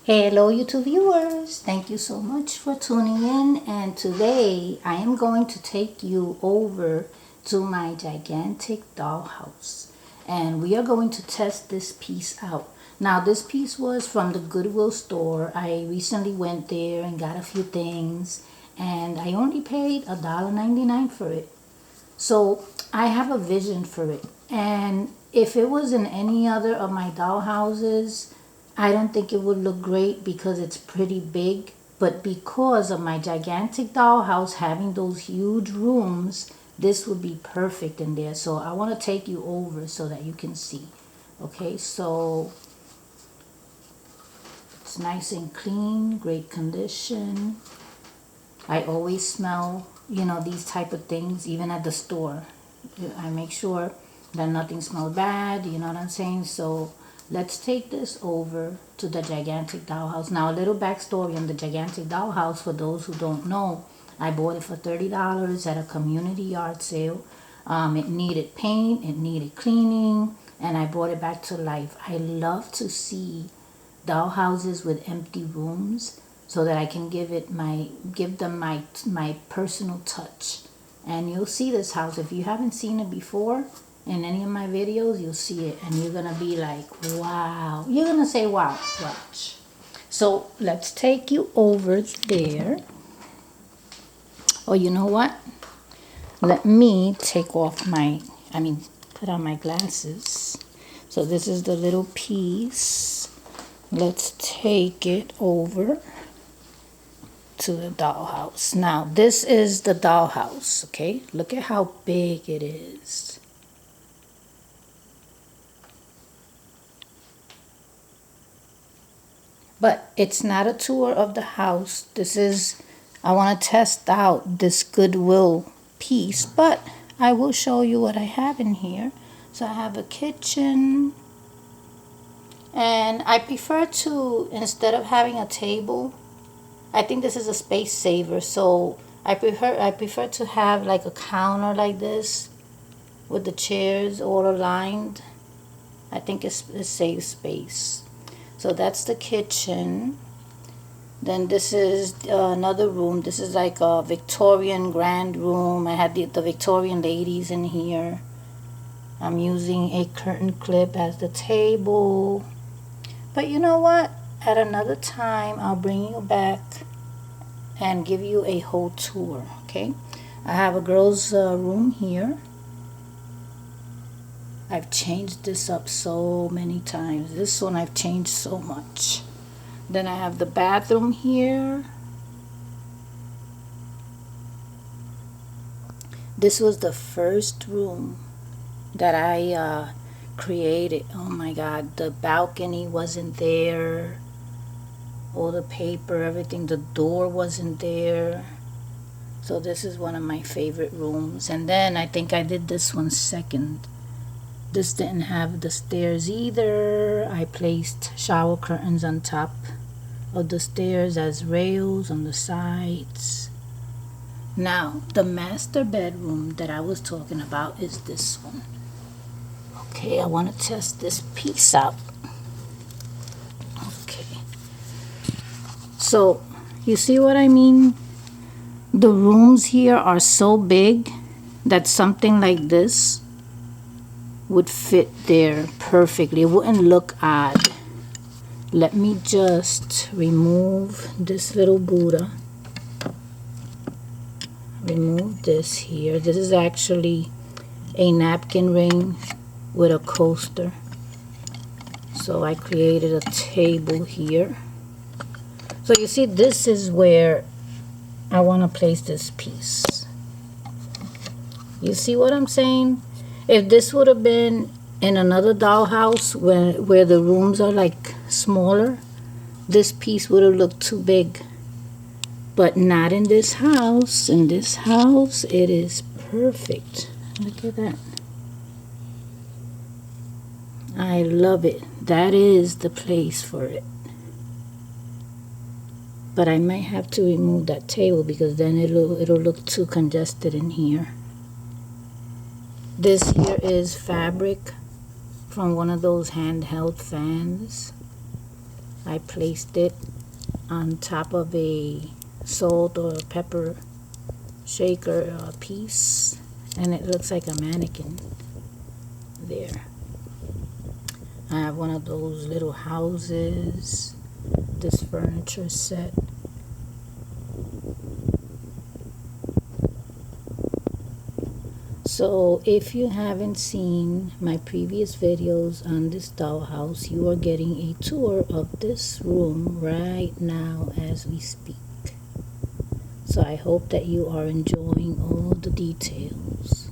Hello YouTube viewers, thank you so much for tuning in, and today I am going to take you over to my gigantic dollhouse and we are going to test this piece out. Now this piece was from the Goodwill store. I recently went there and got a few things and I only paid $1.99 for it. So I have a vision for it, and if it was in any other of my dollhouses, I don't think it would look great because it's pretty big. But because of my gigantic dollhouse having those huge rooms, this would be perfect in there. So I want to take you over so that you can see. Okay, so it's nice and clean, great condition. I always smell, these type of things, even at the store. I make sure that nothing smells bad, you know what I'm saying? So let's take this over to the gigantic dollhouse. Now, a little backstory on the gigantic dollhouse for those who don't know. I bought it for $30 at a community yard sale. It needed paint, it needed cleaning, and I brought it back to life. I love to see dollhouses with empty rooms so that I can give them my personal touch. And you'll see this house. If you haven't seen it before in any of my videos, you'll see it and you're gonna be like, wow. You're gonna say, wow. Watch. So let's take you over there. Oh, you know what? Let me put on my glasses. So this is the little piece. Let's take it over to the dollhouse. Now, this is the dollhouse, okay? Look at how big it is. But it's not a tour of the house. I want to test out this Goodwill piece, but I will show you what I have in here. So I have a kitchen, and I prefer to, instead of having a table, I think this is a space saver, so I prefer to have like a counter like this with the chairs all aligned. I think it saves space. So that's the kitchen. Then this is another room. This is like a Victorian grand room. I had the Victorian ladies in here. I'm using a curtain clip as the table. But you know what? At another time, I'll bring you back and give you a whole tour, okay? I have a girl's room here. I've changed this up so many times. This one I've changed so much. Then I have the bathroom here. This was the first room that I created. Oh my God, the balcony wasn't there. All the paper, everything, the door wasn't there. So this is one of my favorite rooms. And then I think I did this one second. This didn't have the stairs either. I placed shower curtains on top of the stairs as rails on the sides. Now, the master bedroom that I was talking about is this one. Okay, I want to test this piece out. Okay. So, you see what I mean? The rooms here are so big that something like this would fit there perfectly. It wouldn't look odd. Let me just remove this little Buddha. Remove this here. This is actually a napkin ring with a coaster. So I created a table here. So you see, this is where I want to place this piece. You see what I'm saying? If this would have been in another dollhouse where the rooms are like smaller, this piece would have looked too big. But not in this house. In this house, it is perfect. Look at that. I love it. That is the place for it. But I might have to remove that table because then it'll look too congested in here. This here is fabric from one of those handheld fans. I placed it on top of a salt or pepper shaker piece, and it looks like a mannequin there. I have one of those little houses, this furniture set. So if you haven't seen my previous videos on this dollhouse, you are getting a tour of this room right now as we speak. So I hope that you are enjoying all the details.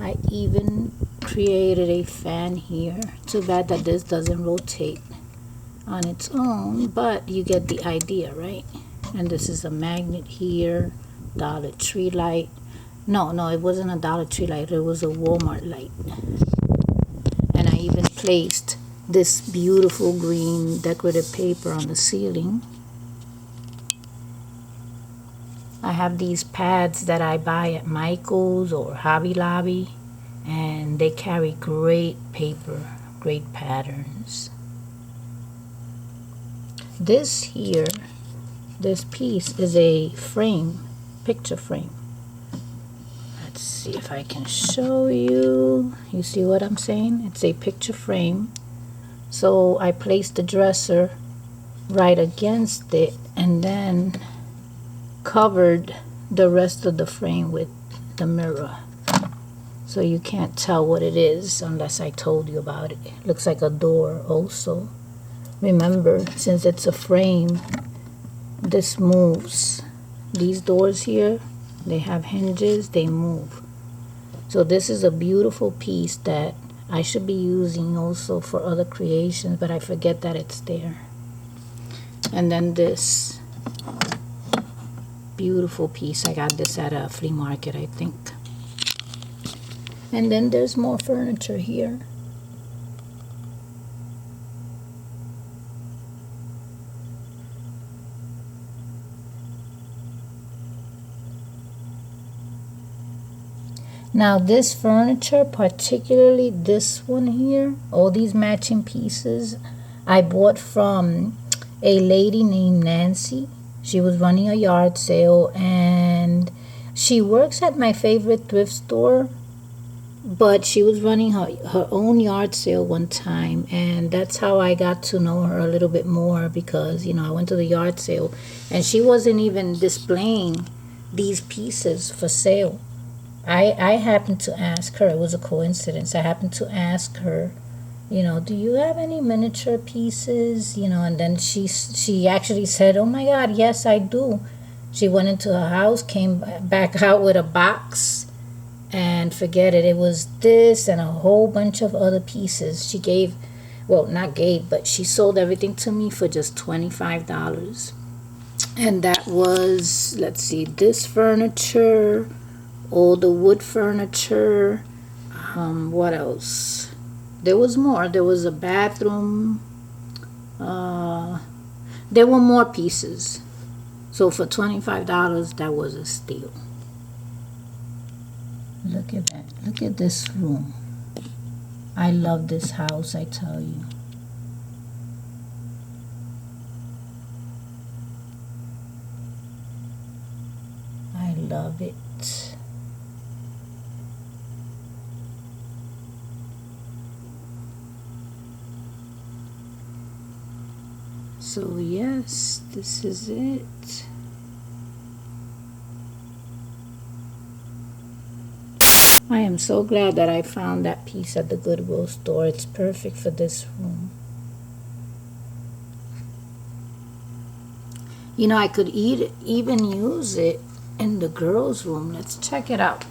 I even created a fan here. Too bad that this doesn't rotate on its own, but you get the idea, right? And this is a magnet here, Dollar Tree light. No, it wasn't a Dollar Tree light, it was a Walmart light. And I even placed this beautiful green decorative paper on the ceiling. I have these pads that I buy at Michael's or Hobby Lobby, and they carry great paper, great patterns. This here, this piece is a frame, picture frame. Let's see if I can show you. You see what I'm saying? It's a picture frame. So I placed the dresser right against it and then covered the rest of the frame with the mirror. So you can't tell what it is unless I told you about it. It looks like a door also. Remember, since it's a frame, this moves. These doors here, they have hinges, they move. So this is a beautiful piece that I should be using also for other creations, but I forget that it's there. And then this beautiful piece, I got this at a flea market, I think. And then there's more furniture here. Now this furniture, particularly this one here, all these matching pieces, I bought from a lady named Nancy. She was running a yard sale, and she works at my favorite thrift store, but she was running her own yard sale one time, and that's how I got to know her a little bit more, because, you know, I went to the yard sale and she wasn't even displaying these pieces for sale. I happened to ask her, it was a coincidence, I happened to ask her, you know, do you have any miniature pieces, you know, and then she actually said, oh my God, yes, I do. She went into her house, came back out with a box, and forget it, it was this and a whole bunch of other pieces. She gave, well, not gave, but she sold everything to me for just $25. And that was, let's see, this furniture, all the wood furniture, what else? There was more. There was a bathroom. There were more pieces. So for $25, that was a steal. Look at that. Look at this room. I love this house, I tell you. I love it. So yes, this is it. I am so glad that I found that piece at the Goodwill store. It's perfect for this room. You know, I could even use it in the girls' room. Let's check it out.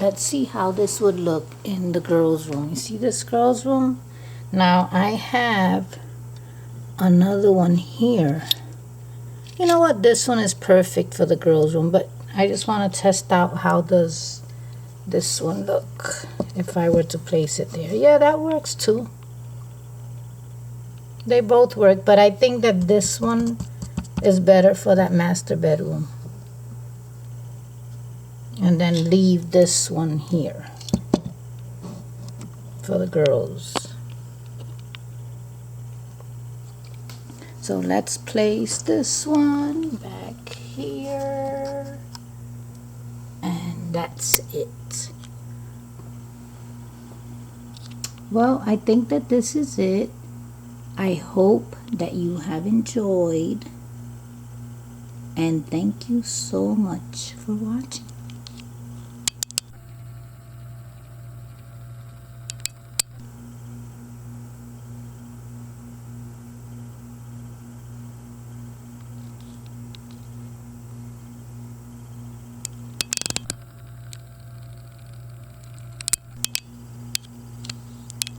Let's see how this would look in the girls' room. You see this girls' room? Now I have another one here. You know what? This one is perfect for the girls' room, but I just want to test out how does this one look if I were to place it there. Yeah, that works too. They both work, but I think that this one is better for that master bedroom. And then leave this one here. for the girls. So let's place this one back here. And that's it. Well, I think that this is it. I hope that you have enjoyed. And thank you so much for watching.